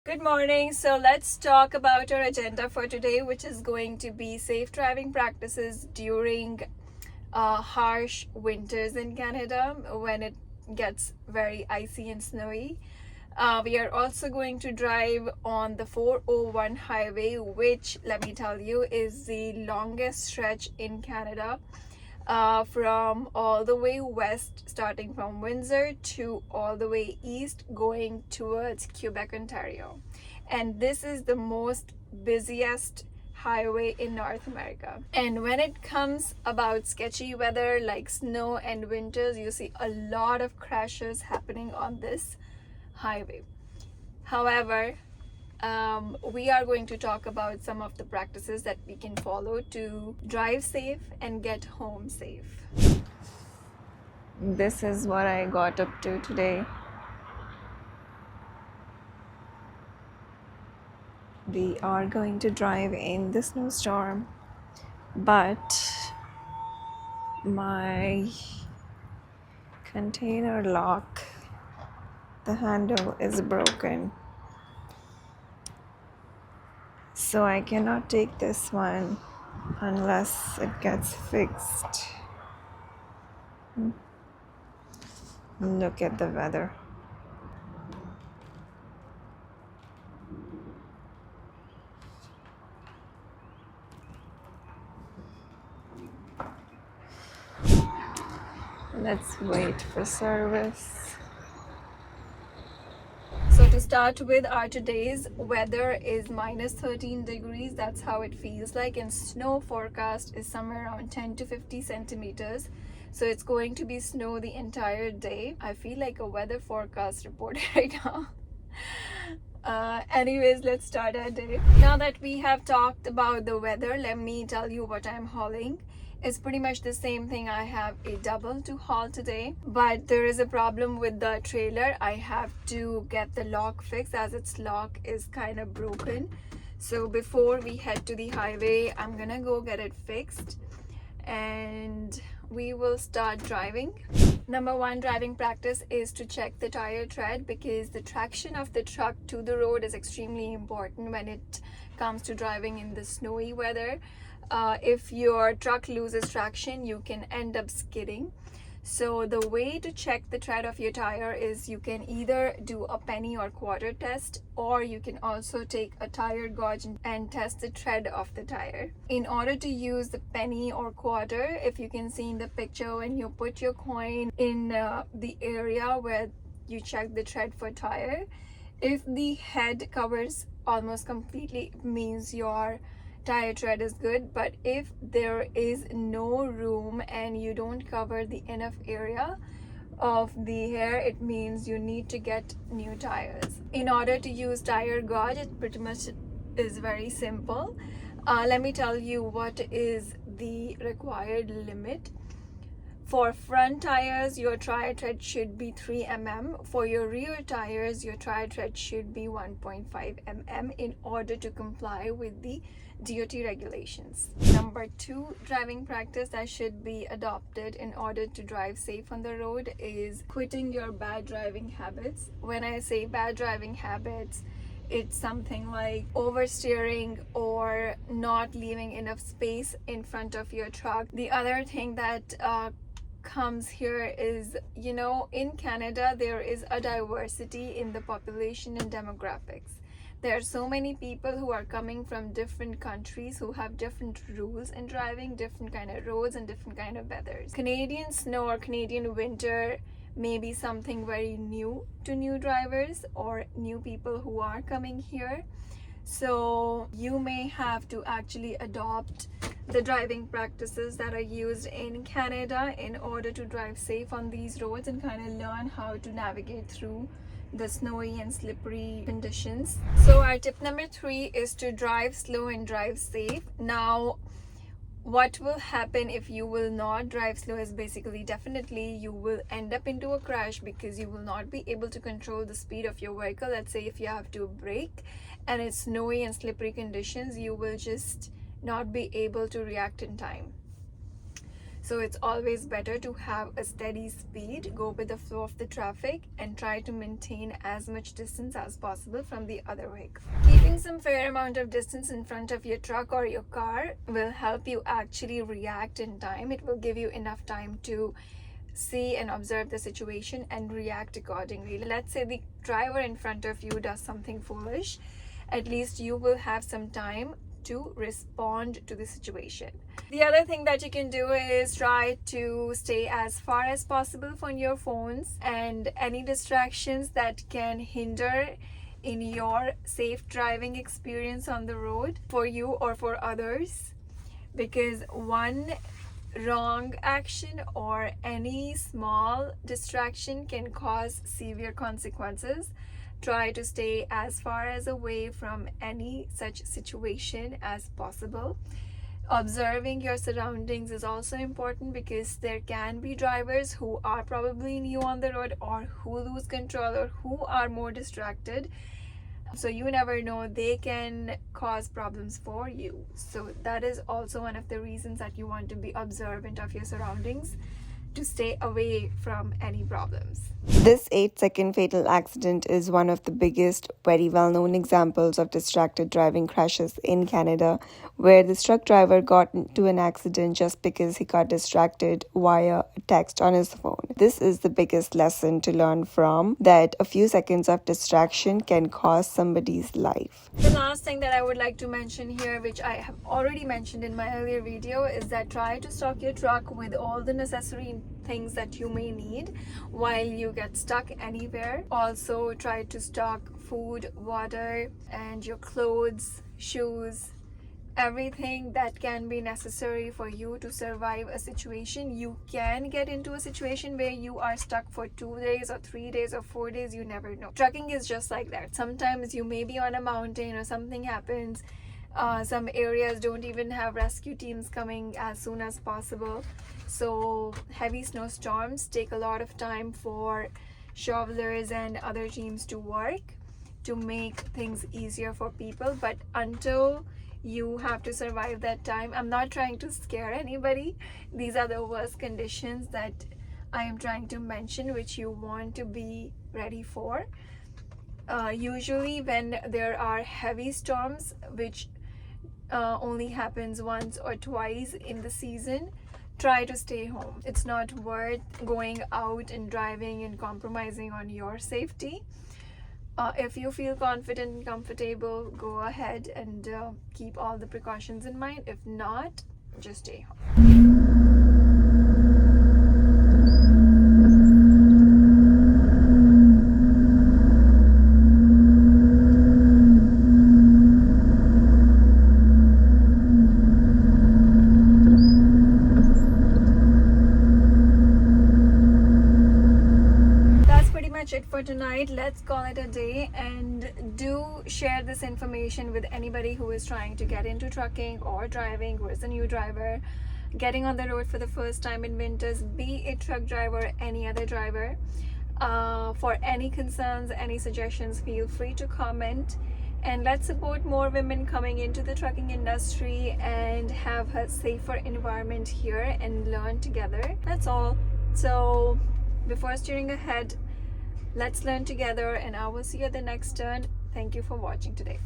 Good morning. So let's talk about our agenda for today, which is going to be safe driving practices during harsh winters in Canada when it gets very icy and snowy. We are also going to drive on the 401 highway, which, let me tell you, is the longest stretch in Canada, from all the way west, starting from Windsor, to all the way east, going towards Quebec, Ontario. And this is the most busiest highway in North America. And when it comes about sketchy weather like snow and winters, you see a lot of crashes happening on this highway. However, we are going to talk about some of the practices that we can follow to drive safe and get home safe. This is what I got up to today. We are going to drive in the snowstorm, but my container lock, the handle is broken. So I cannot take this one unless it gets fixed. Look at the weather. Let's wait for service. So to start with, our today's weather is minus 13 degrees. That's how it feels like. And snow forecast is somewhere around 10 to 50 centimeters. So it's going to be snow the entire day. I feel like a weather forecast reporter right now. Anyways, let's start our day. Now that we have talked about the weather, let me tell you what I'm hauling. It's pretty much the same thing. I have a double to haul today, but there is a problem with the trailer. I have to get the lock fixed as its lock is kind of broken. So before we head to the highway, I'm gonna go get it fixed and we will start driving. Number one driving practice is to check the tire tread, because the traction of the truck to the road is extremely important when it comes to driving in the snowy weather. If your truck loses traction, you can end up skidding. So the way to check the tread of your tire is you can either do a penny or quarter test, or you can also take a tire gauge and test the tread of the tire. In order to use the penny or quarter, if you can see in the picture, when you put your coin in the area where you check the tread for tire, if the head covers almost completely, it means your tire tread is good. But if there is no room and you don't cover the enough area of the hair, it means you need to get new tires. In order to use tire gauge, it pretty much is very simple. Let me tell you what is the required limit. For front tires, your tire tread should be 3 mm. For your rear tires, your tire tread should be 1.5 mm in order to comply with the DOT regulations. Number two driving practice that should be adopted in order to drive safe on the road is quitting your bad driving habits. When I say bad driving habits, it's something like oversteering or not leaving enough space in front of your truck. The other thing that comes here is, in Canada, there is a diversity in the population and demographics. There are so many people who are coming from different countries who have different rules in driving, different kind of roads and different kind of weathers. Canadian snow or Canadian winter may be something very new to new drivers or new people who are coming here. So you may have to actually adopt the driving practices that are used in Canada in order to drive safe on these roads and kind of learn how to navigate through the snowy and slippery conditions. So our tip number 3 is to drive slow and drive safe. Now, what will happen if you will not drive slow is basically definitely you will end up into a crash, because you will not be able to control the speed of your vehicle. Let's say if you have to brake and it's snowy and slippery conditions, you will just not be able to react in time. So it's always better to have a steady speed, go with the flow of the traffic, and try to maintain as much distance as possible from the other vehicle. Keeping some fair amount of distance in front of your truck or your car will help you actually react in time. It will give you enough time to see and observe the situation and react accordingly. Let's say the driver in front of you does something foolish, at least you will have some time to respond to the situation. The other thing that you can do is try to stay as far as possible from your phones and any distractions that can hinder in your safe driving experience on the road for you or for others, because one wrong action or any small distraction can cause severe consequences. Try to stay as far as away from any such situation as possible. Observing your surroundings is also important, because there can be drivers who are probably new on the road or who lose control or who are more distracted. So you never know, they can cause problems for you. So that is also one of the reasons that you want to be observant of your surroundings, to stay away from any problems. This 8-second fatal accident is one of the biggest, very well-known examples of distracted driving crashes in Canada, where this truck driver got into an accident just because he got distracted via a text on his phone. This is the biggest lesson to learn from, that a few seconds of distraction can cost somebody's life. The last thing that I would like to mention here, which I have already mentioned in my earlier video, is that try to stock your truck with all the necessary things that you may need while you get stuck anywhere. Also try to stock food, water, and your clothes, shoes, everything that can be necessary for you to survive a situation. You can get into a situation where you are stuck for 2 days or 3 days or 4 days, you never know. Trucking is just like that. Sometimes you may be on a mountain or something happens. Some areas don't even have rescue teams coming as soon as possible. So heavy snowstorms take a lot of time for shovelers and other teams to work to make things easier for people. But until you have to survive that time, I'm not trying to scare anybody. These are the worst conditions that I am trying to mention, which you want to be ready for. Usually when there are heavy storms, which only happens once or twice in the season, try to stay home. It's not worth going out and driving and compromising on your safety. If you feel confident and comfortable, go ahead and keep all the precautions in mind. If not, just stay home. It for tonight. Let's call it a day, and do share this information with anybody who is trying to get into trucking or driving, who is a new driver getting on the road for the first time in winters, be it truck driver, any other driver. For any concerns, any suggestions, feel free to comment, and let's support more women coming into the trucking industry and have a safer environment here and learn together. That's all. So before steering ahead, let's learn together, and I will see you at the next turn. Thank you for watching today.